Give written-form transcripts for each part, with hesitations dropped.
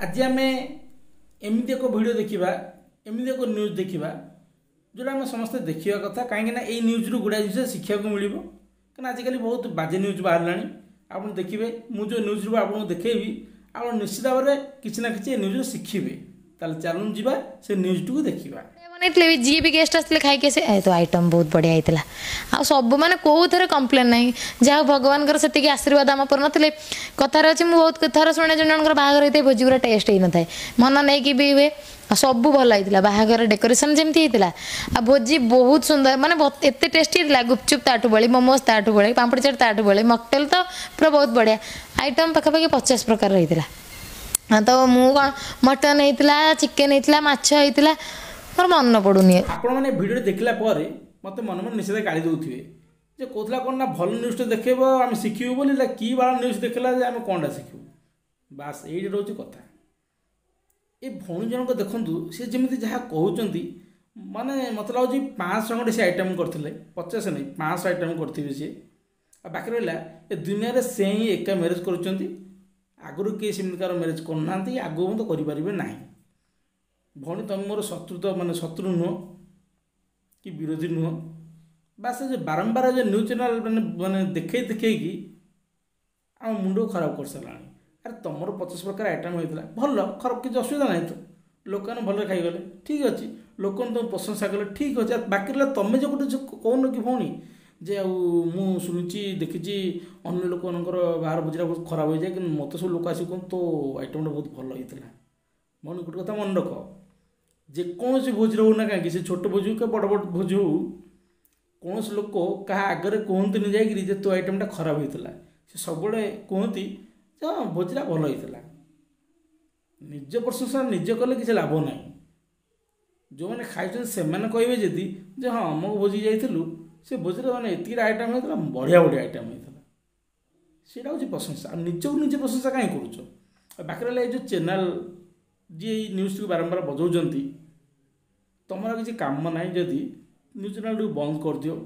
आज आम एमती एक भिडियो देखा एमती एक न्यूज देखा जोटा आम समस्ते देखा कथा कहीं ये न्यूज रु गुड़ा जिन शिक्षा को मिल कहीं आजिकल बहुत बाजे न्यूज बाहर आप देखिए मुझे न्यूज रु आपको देखेबी आप निश्चित भाव में किसी ना कि न्यूज शिखिबे चलूँ जी से न्यूज टू देखा बनई जी भी गेस्ट आसते खाई से तो आइटम बहुत बढ़िया होता आ सब मैंने कौन कम्प्लेन ना जहाँ भगवान से आशीर्वाद आम पर नी कथार अच्छी मुझे बहुत थर शुणे जन बाहर होता है भोजी गुरा टेस्ट होता है मन नहीं कि भी हुए सब भल होता बाहर डेकोरेशन जमी होता आ भोजी बहुत सुंदर माने एत टेस्टी होता गुपचुप ताठू बड़ी मोमोज ताठू बड़ी पापड़ी चाट ताठू बड़ी मकटेल तो पूरा बहुत बढ़िया आइटम पाखापाखि 50 प्रकार रही है तो मु मटन होता चिकेन होता माछ होता मोर मन पड़ूनी आपण मैंने भिडियो देखला मत मन मन निश्चित गाड़ी दौथे जे कहला कौन ना भल न्यूज देखेब आम शिखू बोली कि बाला न्यूज देखला आम कौन शिखू बास ये रोच कथा ये भौणी जनक देखु सी जमी जहाँ कहते माने मत लगे 500 खंडे से आइटम करते 50 नहीं 500 आइटम करते सी बाकी रहा ये दुनिया से ही एका मैरेज कर आगुरी किए सेमतिकार मैरेज करना आगू तो करें ना भौणी तुम मोर शत्रु तो माने शत्रु नुह कि विरोधी नुह बास जो बारंबार जो न्यूज चैनल मैंने देखे देखे आम मुंड खराब कर सारा अरे तुम 50 प्रकार आइटम होता भल खराब किसी असुविधा ना तो लोक मैंने भले खाईगले ठीक अच्छे लोक तुम प्रशंसा कले ठीक अच्छे बाकी रहा तुम जो गोटे कौन कि भौणी जे शुणी देखी अन्य लोक बाहर बुझा बहुत खराब हो जाए कि मत सब लोक आस कौन तो आइटमटा बहुत भल होता भौणी गोटे कथा मन रख जेकोसी भोज हो ना कहीं से छोट भोज हो बड़ बड़ भोज हो कौन लोक क्या आगे कहते जाकि तो आइटमटा खराब होता से सब कहती भोजटा भल होता निज प्रशंसा निजे कले किसी लाभ ना जो मैंने खाई से कहे जदि हाँ मो भोजी जाइलु से भोजरे मैंने एति आइटम होता बढ़िया बढ़िया आइटम होता से प्रशंसा निजक निजे प्रशंसा कहीं करुच बाकी रहा जो चैनल जी न्यूज को बारंबार बजाऊँ तुम किसी कम ना जदि न्यूज चैनल बंद कर दियो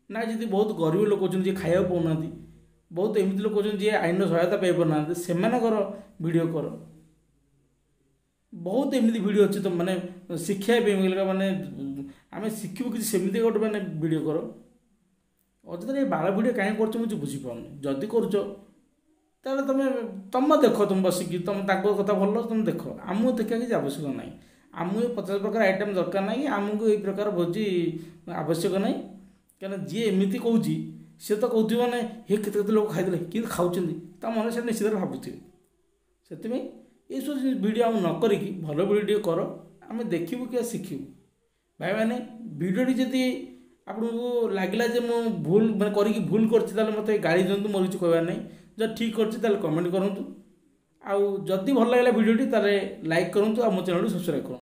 ना जी बहुत गरीब लोक अच्छे खाया पाऊना बहुत एमती लोक अच्छे आईन सहायता पाईपार से वीडियो कर बहुत एमती वीडियो अच्छे तुम मैंने शिक्षा मानने आम शिखु किसी सेमती गोटे मैंने वीडियो कर अजर ये बाल वीडियो कहीं कर मुझे बुझीपार जदि करुच तुम तुम देख तुम बसिकी तुम कथा भल तुम देख आमको देखा किसी आवश्यक ना आमको 50 प्रकार आइटम दरकार ना आमको ये प्रकार भोजी आवश्यक ना क्या जी एमती कौच सी तो कहते मैंने हे केते लोक खाई कि खाऊँ मन से निश्चित भावुवे से ये सब वीडियो आम न करी भल वीडियो कर आम देखू कि शिखू भाई मैंने वीडियोटी जदि आपको लगे मु भूल मैं करी भूल कर मत गाड़ी दिंतु मोर किसी कहबार नहीं जब ठीक कर कमेंट करूँ आउ जदि भल लगे वीडियोटी लाइक करूँ और मो चैनल सब्सक्राइब करूँ।